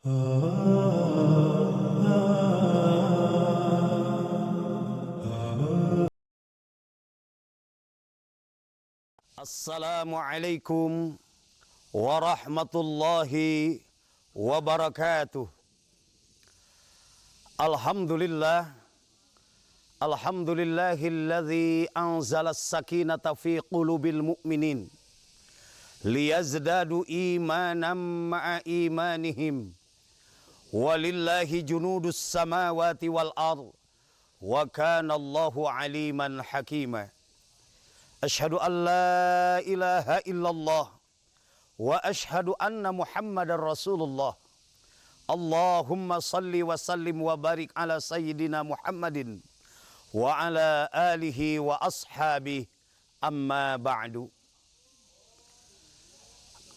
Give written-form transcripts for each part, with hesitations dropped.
Assalamualaikum warahmatullahi wabarakatuh. Alhamdulillah, alhamdulillahilladzi anzala as-sakinata fi qulubil mu'minin liyazdadu imanan ma'a imanihim walillahi junudus samawati wal ard wa kana Allahu aliman hakima. Asyhadu an la ilaha illallah wa asyhadu anna Muhammadar Rasulullah. Allahumma salli wa sallim wa barik ala sayyidina Muhammadin wa ala alihi wa ashabihi, amma ba'du.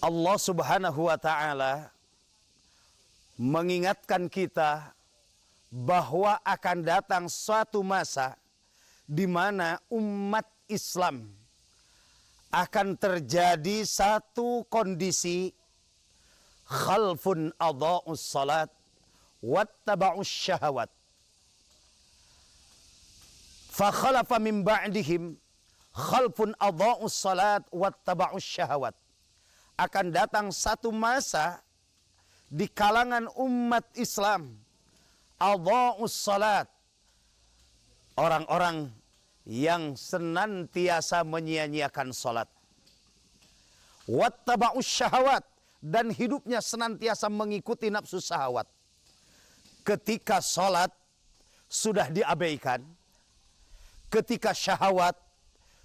Allah Subhanahu wa ta'ala mengingatkan kita bahwa akan datang suatu masa di mana umat Islam akan terjadi satu kondisi khalfun adha'us salat wattaba'us syahawat. Fa khalafa min ba'dihim khalfun adha'us salat wattaba'us syahawat. Akan datang satu masa di kalangan umat Islam adha'us salat, orang-orang yang senantiasa menyia-nyiakan salat. Wattaba'us syahawat, dan hidupnya senantiasa mengikuti nafsu syahwat. Ketika salat sudah diabaikan, ketika syahwat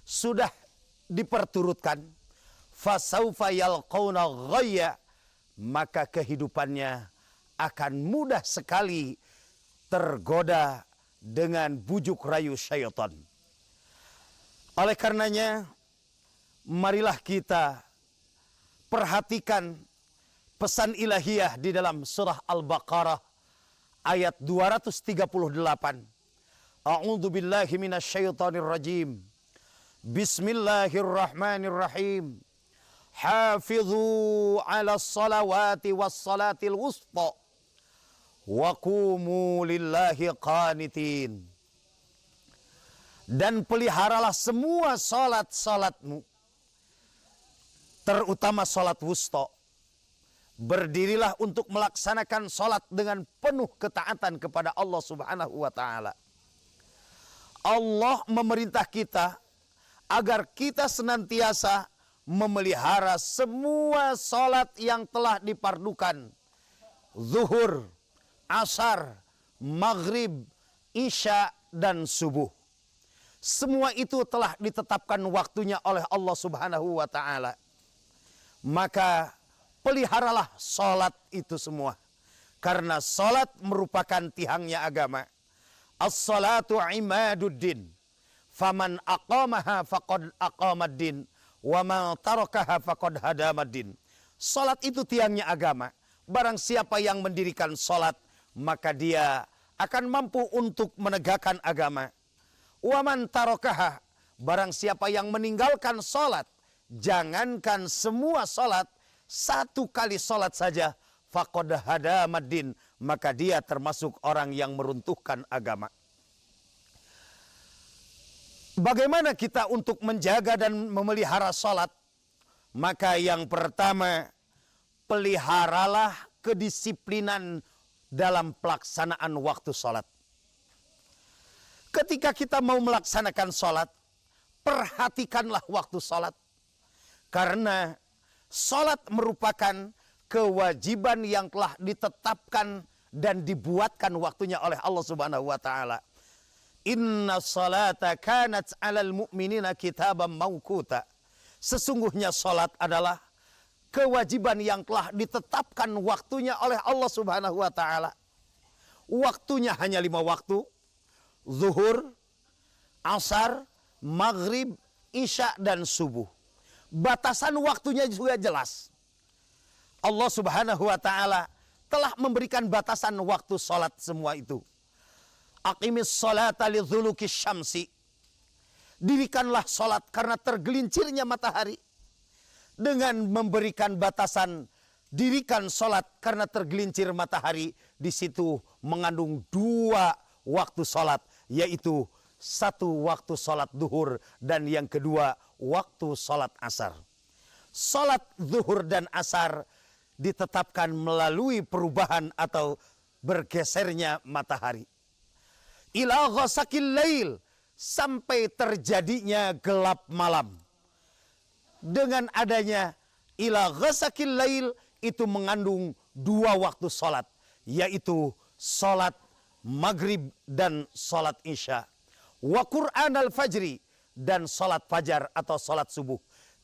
sudah diperturutkan, fasaufa yalqauna ghayya, maka kehidupannya akan mudah sekali tergoda dengan bujuk rayu syaitan. Oleh karenanya, marilah kita perhatikan pesan ilahiyah di dalam surah Al-Baqarah ayat 238. A'udzu billahi minasyaitonir rajim. Bismillahirrahmanirrahim. Hafizu 'alas salawati was salatil wusta wa qumu lillahi qanitin. Dan peliharalah semua salat-salatmu, terutama salat wusta. Berdirilah untuk melaksanakan salat dengan penuh ketaatan kepada Allah Subhanahu wa ta'ala. Allah memerintah kita agar kita senantiasa memelihara semua salat yang telah dipardukan. Zuhur, asar, maghrib, isya, dan subuh. Semua itu telah ditetapkan waktunya oleh Allah Subhanahu wa ta'ala. Maka peliharalah salat itu semua. Karena salat merupakan tiangnya agama. As-salatu imaduddin. Faman aqamaha faqad aqamaddin. Wa man tarakaha faqad hadamaddin. Salat itu tiangnya agama. Barang siapa yang mendirikan salat, maka dia akan mampu untuk menegakkan agama. Wa man tarakaha, barang siapa yang meninggalkan salat, jangankan semua salat, satu kali salat saja, faqad hadamaddin, maka dia termasuk orang yang meruntuhkan agama. Bagaimana kita untuk menjaga dan memelihara salat? Maka yang pertama, peliharalah kedisiplinan dalam pelaksanaan waktu salat. Ketika kita mau melaksanakan salat, perhatikanlah waktu salat. Karena salat merupakan kewajiban yang telah ditetapkan dan dibuatkan waktunya oleh Allah Subhanahu wa ta'ala. Inna salata kanat 'alal mu'minina kitaban mawquta. Sesungguhnya salat adalah kewajiban yang telah ditetapkan waktunya oleh Allah Subhanahu wa ta'ala. Waktunya hanya 5 waktu. Zuhur, asar, maghrib, isya, dan subuh. Batasan waktunya juga jelas. Allah Subhanahu wa ta'ala telah memberikan batasan waktu salat semua itu. Aqimis salata lidzuluki syamsi. Dirikanlah salat karena tergelincirnya matahari. Dengan memberikan batasan dirikan sholat karena tergelincir matahari, di situ mengandung 2 waktu sholat, yaitu 1 waktu sholat duhur dan yang kedua waktu sholat asar. Sholat duhur dan asar ditetapkan melalui perubahan atau bergesernya matahari. Ila ghasakil lail, sampai terjadinya gelap malam. Dengan adanya ila ghasakil lail, itu mengandung 2 waktu sholat, yaitu sholat maghrib dan sholat isya. Wa Qur'an al-fajri, dan sholat fajar atau sholat subuh.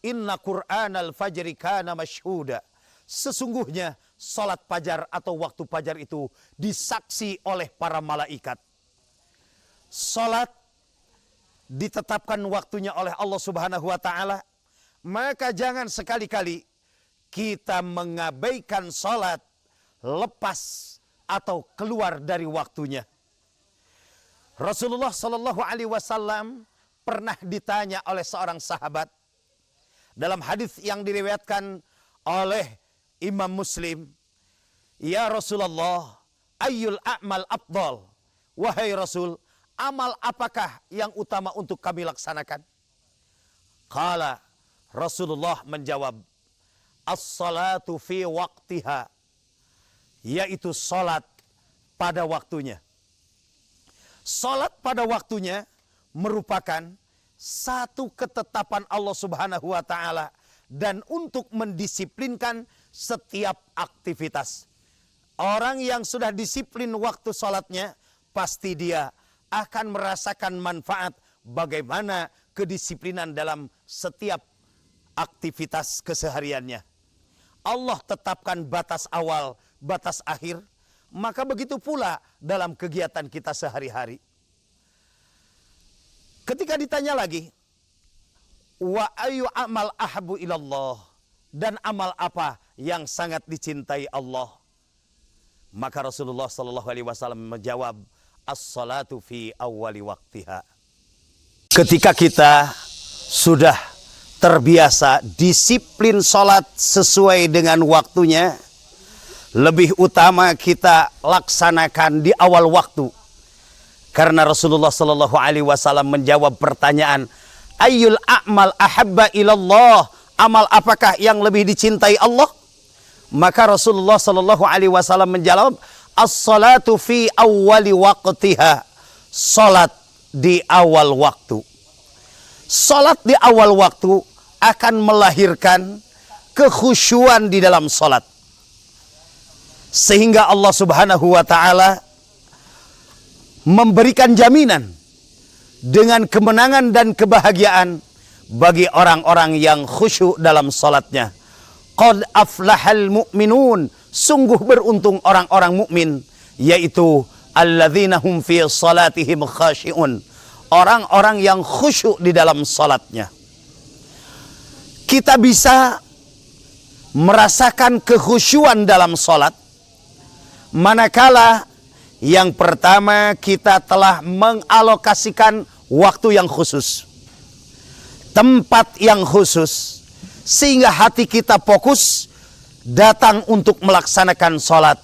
Inna Qur'an al-fajri kana masyhuda. Sesungguhnya sholat fajar atau waktu fajar itu disaksi oleh para malaikat. Sholat ditetapkan waktunya oleh Allah Subhanahu wa ta'ala, maka jangan sekali-kali kita mengabaikan sholat lepas atau keluar dari waktunya. Rasulullah Shallallahu Alaihi Wasallam pernah ditanya oleh seorang sahabat dalam hadis yang diriwayatkan oleh Imam Muslim, "Ya Rasulullah, ayyul a'mal afdal?" Wahai Rasul, amal apakah yang utama untuk kami laksanakan? Qala, Rasulullah menjawab, as-salatu fi waqtiha, yaitu salat pada waktunya. Salat pada waktunya merupakan satu ketetapan Allah Subhanahu wa ta'ala dan untuk mendisiplinkan setiap aktivitas. Orang yang sudah disiplin waktu salatnya, pasti dia akan merasakan manfaat bagaimana kedisiplinan dalam setiap aktivitas kesehariannya. Allah tetapkan batas awal, batas akhir, maka begitu pula dalam kegiatan kita sehari-hari. Ketika ditanya lagi, wa ayu amal ahabu ilallah, dan amal apa yang sangat dicintai Allah? Maka Rasulullah Sallallahu Alaihi Wasallam menjawab, as-salatu fi awwali waktiha. Ketika kita sudah terbiasa disiplin sholat sesuai dengan waktunya, lebih utama kita laksanakan di awal waktu. Karena Rasulullah Sallallahu Alaihi Wasallam menjawab pertanyaan, ayyul a'mal ahabba ilallah, amal apakah yang lebih dicintai Allah? Maka Rasulullah Sallallahu Alaihi Wasallam menjawab, as-salatu fi awwali waqtiha, salat di awal waktu. Salat di awal waktu akan melahirkan kekhusyuan di dalam salat. Sehingga Allah Subhanahu wa ta'ala memberikan jaminan dengan kemenangan dan kebahagiaan bagi orang-orang yang khusyuk dalam salatnya. Qad aflahal mu'minun, sungguh beruntung orang-orang mukmin, yaitu alladzina hum fi salatihim khashi'un, orang-orang yang khusyuk di dalam salatnya. Kita bisa merasakan kekhusyuan dalam salat manakala yang pertama kita telah mengalokasikan waktu yang khusus, tempat yang khusus, sehingga hati kita fokus datang untuk melaksanakan salat.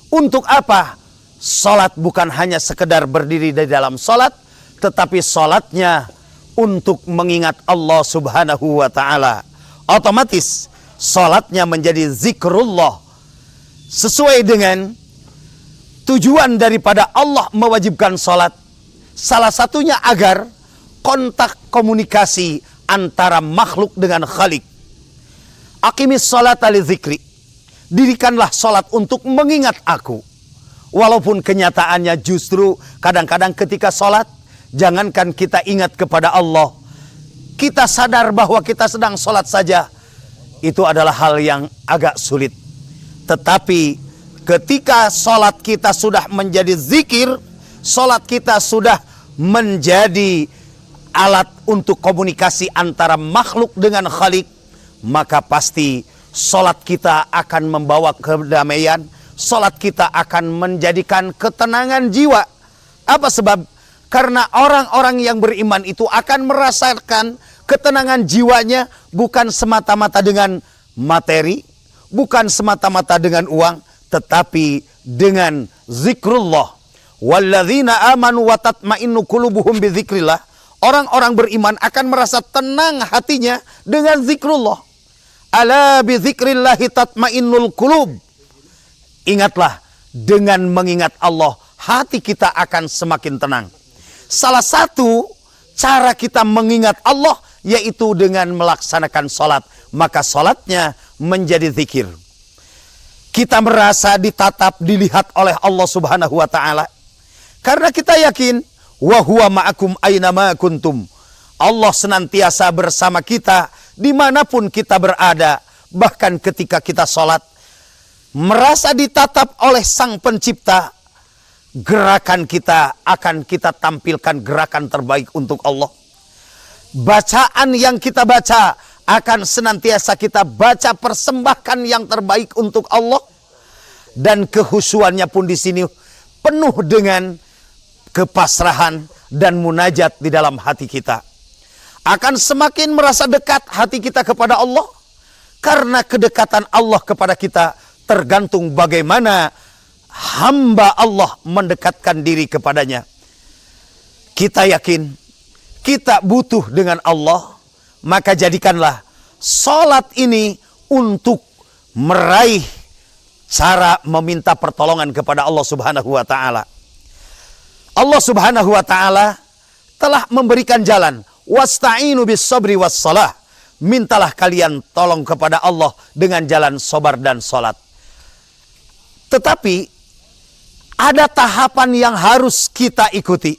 Untuk apa? Salat bukan hanya sekedar berdiri di dalam salat, tetapi salatnya untuk mengingat Allah Subhanahu wa ta'ala. Otomatis salatnya menjadi zikrullah, sesuai dengan tujuan daripada Allah mewajibkan salat. Salah satunya agar kontak komunikasi antara makhluk dengan Khalik. Aqimis sholata li dzikri, dirikanlah salat untuk mengingat aku. Walaupun kenyataannya justru kadang-kadang ketika salat, jangankan kita ingat kepada Allah, kita sadar bahwa kita sedang salat saja, itu adalah hal yang agak sulit. Tetapi ketika salat kita sudah menjadi zikir, salat kita sudah menjadi alat untuk komunikasi antara makhluk dengan Khalik, maka pasti salat kita akan membawa kedamaian, salat kita akan menjadikan ketenangan jiwa. Apa sebab? Karena orang-orang yang beriman itu akan merasakan ketenangan jiwanya bukan semata-mata dengan materi, bukan semata-mata dengan uang, tetapi dengan zikrullah. Walladzina amanu wa tatma'innu qulubuhum bidzikrillah. Orang-orang beriman akan merasa tenang hatinya dengan zikrullah. Ala bidzikrillahi tatma'innul qulub. Ingatlah, dengan mengingat Allah, hati kita akan semakin tenang. Salah satu cara kita mengingat Allah yaitu dengan melaksanakan sholat. Maka sholatnya menjadi zikir. Kita merasa ditatap, dilihat oleh Allah Subhanahu wa ta'ala. Karena kita yakin, wa huwa ma'akum aynama kuntum. Allah senantiasa bersama kita dimanapun kita berada. Bahkan ketika kita sholat, merasa ditatap oleh Sang Pencipta, gerakan kita akan kita tampilkan gerakan terbaik untuk Allah. Bacaan yang kita baca akan senantiasa kita baca, persembahkan yang terbaik untuk Allah. Dan kehusuannya pun di sini penuh dengan kepasrahan dan munajat di dalam hati kita. Akan semakin merasa dekat hati kita kepada Allah. Karena kedekatan Allah kepada kita tergantung bagaimana hamba Allah mendekatkan diri kepadanya. Kita yakin kita butuh dengan Allah, maka jadikanlah salat ini untuk meraih cara meminta pertolongan kepada Allah Subhanahu wa ta'ala. Allah Subhanahu wa ta'ala telah memberikan jalan. Wasta'inu bis sabri was salah. Mintalah kalian tolong kepada Allah dengan jalan sabar dan salat. Tetapi ada tahapan yang harus kita ikuti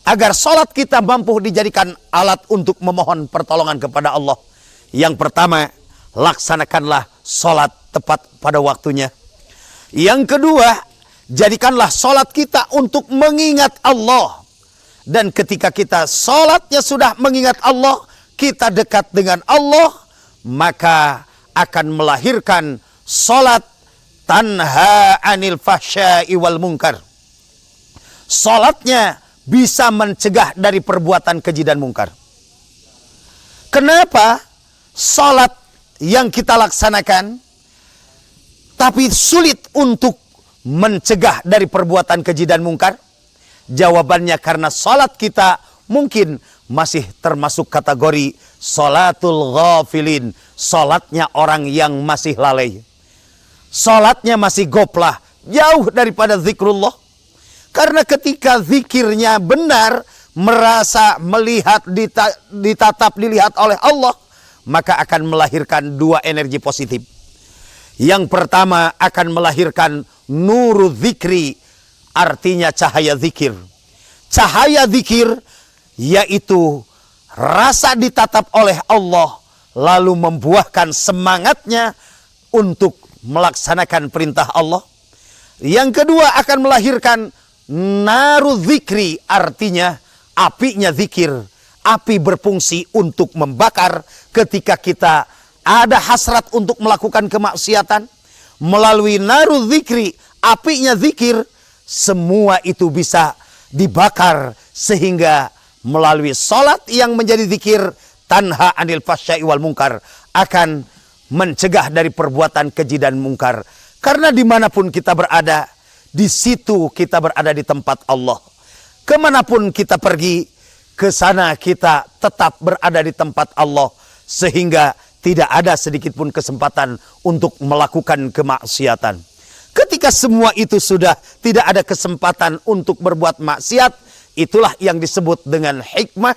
agar salat kita mampu dijadikan alat untuk memohon pertolongan kepada Allah. Yang pertama, laksanakanlah salat tepat pada waktunya. Yang kedua, jadikanlah salat kita untuk mengingat Allah. Dan ketika kita salatnya sudah mengingat Allah, kita dekat dengan Allah, maka akan melahirkan salat tanha anil fahsya'i wal munkar. Salatnya bisa mencegah dari perbuatan keji dan mungkar. Kenapa salat yang kita laksanakan tapi sulit untuk mencegah dari perbuatan keji dan mungkar? Jawabannya karena salat kita mungkin masih termasuk kategori salatul ghafilin, salatnya orang yang masih lalai. Salatnya masih goplah, jauh daripada zikrullah. Karena ketika zikirnya benar, merasa melihat, ditatap, dilihat oleh Allah, maka akan melahirkan dua energi positif. Yang pertama akan melahirkan nuru zikri, artinya cahaya zikir. Cahaya zikir yaitu rasa ditatap oleh Allah, lalu membuahkan semangatnya untuk melaksanakan perintah Allah. Yang kedua akan melahirkan naru zikri, artinya apinya zikir. Api berfungsi untuk membakar ketika kita ada hasrat untuk melakukan kemaksiatan. Melalui naru zikri, apinya zikir, semua itu bisa dibakar. Sehingga melalui salat yang menjadi zikir, tanha anil fahsya'i wal munkar, akan mencegah dari perbuatan keji dan mungkar. Karena dimanapun kita berada, di situ kita berada di tempat Allah. Kemanapun kita pergi, ke sana kita tetap berada di tempat Allah. Sehingga tidak ada sedikit pun kesempatan untuk melakukan kemaksiatan. Ketika semua itu sudah tidak ada kesempatan untuk berbuat maksiat, itulah yang disebut dengan hikmah.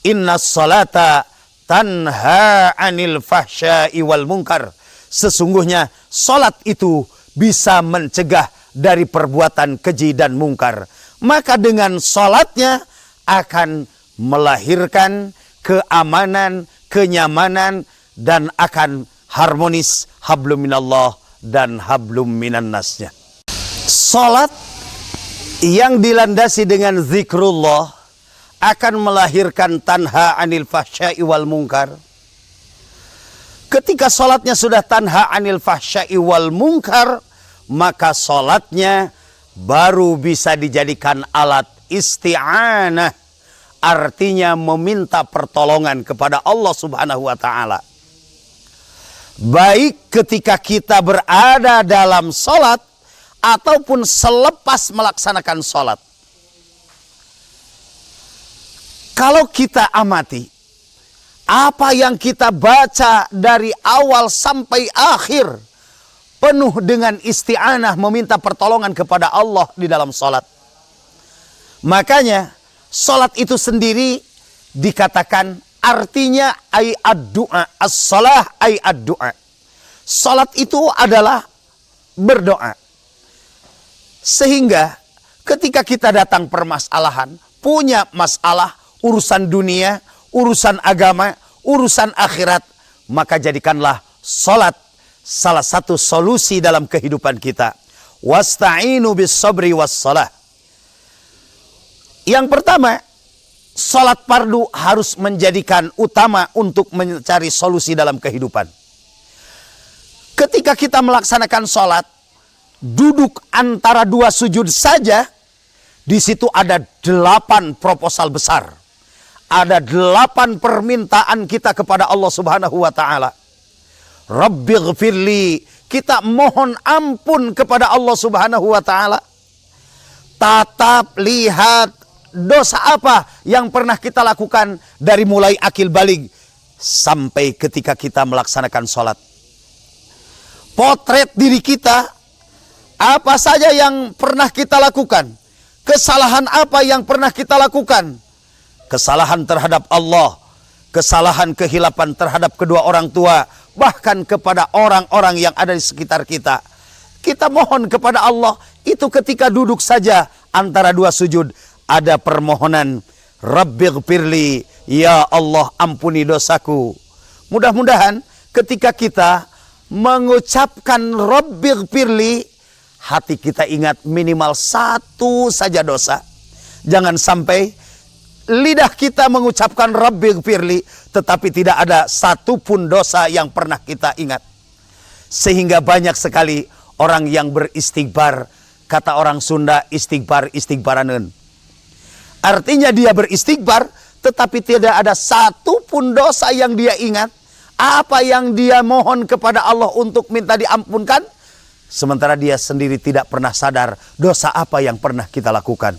Innas salata tanha anil fahsya'i wal munkar. Sesungguhnya salat itu bisa mencegah dari perbuatan keji dan mungkar. Maka dengan salatnya akan melahirkan keamanan, kenyamanan, dan akan harmonis hablum minallah dan hablum minan nasnya. Salat yang dilandasi dengan zikrullah akan melahirkan tanha anil fahsya'i wal munkar. Ketika salatnya sudah tanha anil fahsya'i wal munkar, maka salatnya baru bisa dijadikan alat isti'anah, artinya meminta pertolongan kepada Allah Subhanahu wa ta'ala. baik ketika kita berada dalam sholat ataupun selepas melaksanakan sholat. Kalau kita amati apa yang kita baca dari awal sampai akhir, penuh dengan isti'anah, meminta pertolongan kepada Allah di dalam sholat. Makanya sholat itu sendiri dikatakan artinya ay ad-du'a, as-salah ay ad-du'a. Sholat itu adalah berdoa. Sehingga ketika kita datang permasalahan, punya masalah, urusan dunia, urusan agama, urusan akhirat, maka jadikanlah sholat salah satu solusi dalam kehidupan kita. Wasta'inu bis sabri was salah. Yang pertama, sholat fardu harus menjadikan utama untuk mencari solusi dalam kehidupan. Ketika kita melaksanakan sholat, duduk antara dua sujud saja, di situ ada 8 proposal besar. Ada 8 permintaan kita kepada Allah Subhanahu wa ta'ala. Rabbighfirli, kita mohon ampun kepada Allah Subhanahu wa ta'ala. Tatap, lihat dosa apa yang pernah kita lakukan dari mulai akil baligh sampai ketika kita melaksanakan sholat. Potret diri kita, apa saja yang pernah kita lakukan, kesalahan apa yang pernah kita lakukan, kesalahan terhadap Allah, kesalahan kehilapan terhadap kedua orang tua, bahkan kepada orang-orang yang ada di sekitar kita. Kita mohon kepada Allah, itu ketika duduk saja antara dua sujud, ada permohonan, Rabbighfirli, ya Allah ampuni dosaku. Mudah-mudahan ketika kita mengucapkan Rabbighfirli, hati kita ingat minimal 1 saja dosa. Jangan sampai lidah kita mengucapkan Rabbighfirli, tetapi tidak ada 1 pun dosa yang pernah kita ingat. Sehingga banyak sekali orang yang beristighfar, kata orang Sunda, istighfar-istighfaraneun. Artinya dia beristighfar, tetapi tidak ada 1 pun dosa yang dia ingat. Apa yang dia mohon kepada Allah untuk minta diampunkan, sementara dia sendiri tidak pernah sadar dosa apa yang pernah kita lakukan.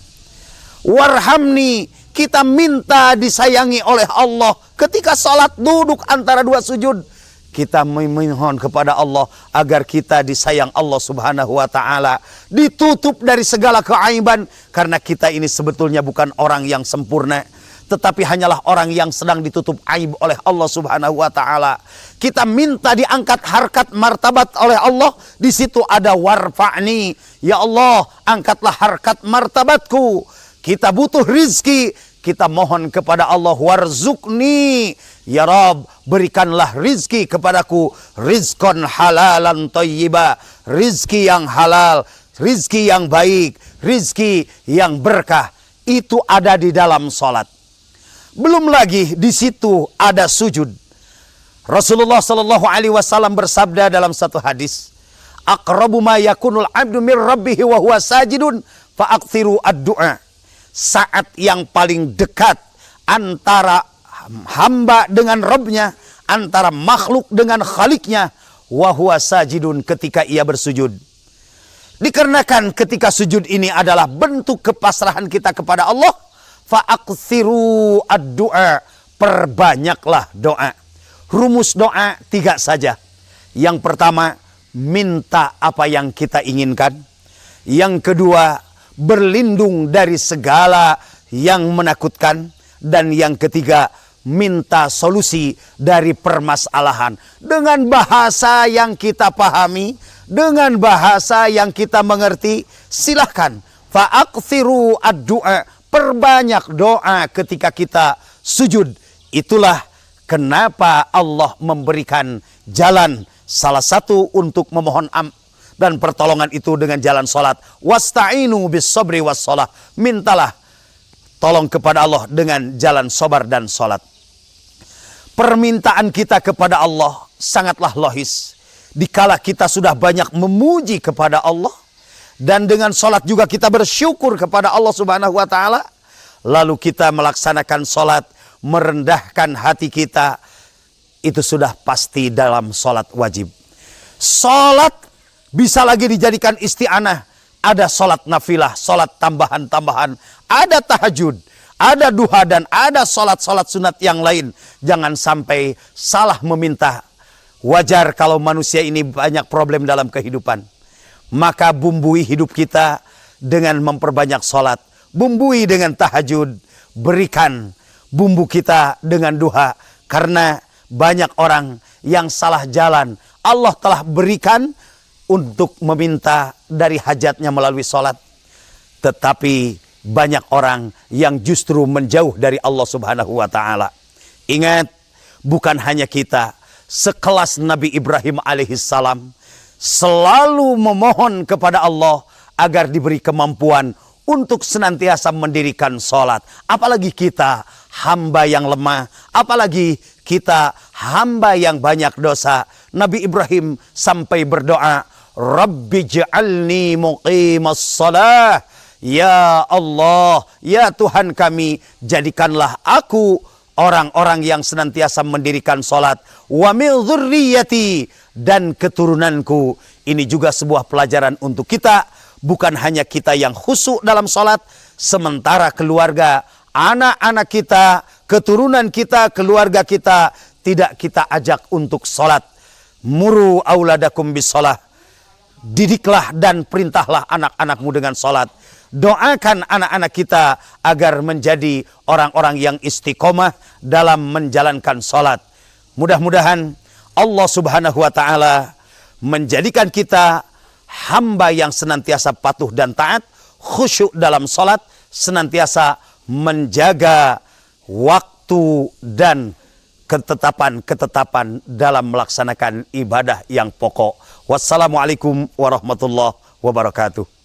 Warhamni, kita minta disayangi oleh Allah. Ketika sholat duduk antara dua sujud, kita memohon kepada Allah agar kita disayang Allah Subhanahu wa ta'ala, ditutup dari segala keaiban, karena kita ini sebetulnya bukan orang yang sempurna, tetapi hanyalah orang yang sedang ditutup aib oleh Allah Subhanahu wa ta'ala. Kita minta diangkat harkat martabat oleh Allah. Di situ ada warfa'ni, ya Allah angkatlah harkat martabatku. Kita butuh rizki, kita mohon kepada Allah, warzukni, ya Rabb berikanlah rizki kepadaku, rizkon halalan thayyiba, rizki yang halal, rizki yang baik, rizki yang berkah. Itu ada di dalam sholat. Belum lagi di situ ada sujud. Rasulullah Shallallahu Alaihi Wasallam bersabda dalam satu hadis, aqrabu ma yakunul abdu mir rabbihi wa huwa sajidun fa'akthiru ad-du'a. Saat yang paling dekat antara hamba dengan Rabbnya, antara makhluk dengan Khaliknya, wa huwa sajidun, ketika ia bersujud. Dikarenakan ketika sujud ini adalah bentuk kepasrahan kita kepada Allah, fa'akthiru ad-du'a, perbanyaklah doa. Rumus doa 3 saja. Yang pertama, minta apa yang kita inginkan. Yang kedua, berlindung dari segala yang menakutkan. Dan yang ketiga, minta solusi dari permasalahan. Dengan bahasa yang kita pahami, dengan bahasa yang kita mengerti, silahkan. Fa'akthiru ad-du'a, perbanyak doa ketika kita sujud. Itulah kenapa Allah memberikan jalan, salah satu untuk memohon dan pertolongan itu dengan jalan sholat. Wasta'inu bis sabri was salah. Mintalah tolong kepada Allah dengan jalan sabar dan sholat. Permintaan kita kepada Allah sangatlah logis. Dikala kita sudah banyak memuji kepada Allah, dan dengan sholat juga kita bersyukur kepada Allah Subhanahu wa ta'ala, lalu kita melaksanakan sholat, merendahkan hati kita, itu sudah pasti dalam sholat wajib. Sholat bisa lagi dijadikan isti'anah. Ada sholat nafilah, sholat tambahan-tambahan, ada tahajud, ada duha, dan ada sholat-sholat sunat yang lain. Jangan sampai salah meminta. Wajar kalau manusia ini banyak problem dalam kehidupan. Maka bumbui hidup kita dengan memperbanyak sholat. Bumbui dengan tahajud. Berikan bumbu kita dengan duha. Karena banyak orang yang salah jalan. Allah telah berikan untuk meminta dari hajatnya melalui sholat. Tetapi banyak orang yang justru menjauh dari Allah Subhanahu wa ta'ala. Ingat, bukan hanya kita. Sekelas Nabi Ibrahim alaihissalam selalu memohon kepada Allah agar diberi kemampuan untuk senantiasa mendirikan sholat. Apalagi kita hamba yang lemah, apalagi kita hamba yang banyak dosa. Nabi Ibrahim sampai berdoa, Rabbi ja'alni muqimas shalah. Ya Allah, ya Tuhan kami, jadikanlah aku orang-orang yang senantiasa mendirikan sholat. Wa min dzurriyyati, dan keturunanku. Ini juga sebuah pelajaran untuk kita. Bukan hanya kita yang khusyuk dalam sholat, sementara keluarga, anak-anak kita, keturunan kita, keluarga kita, tidak kita ajak untuk sholat. Muru auladakum bisolah. Didiklah dan perintahlah anak-anakmu dengan sholat. Doakan anak-anak kita agar menjadi orang-orang yang istiqomah dalam menjalankan sholat. Mudah-mudahan Allah Subhanahu wa ta'ala menjadikan kita hamba yang senantiasa patuh dan taat, khusyuk dalam sholat, senantiasa menjaga waktu dan ketetapan-ketetapan dalam melaksanakan ibadah yang pokok. Wassalamualaikum warahmatullahi wabarakatuh.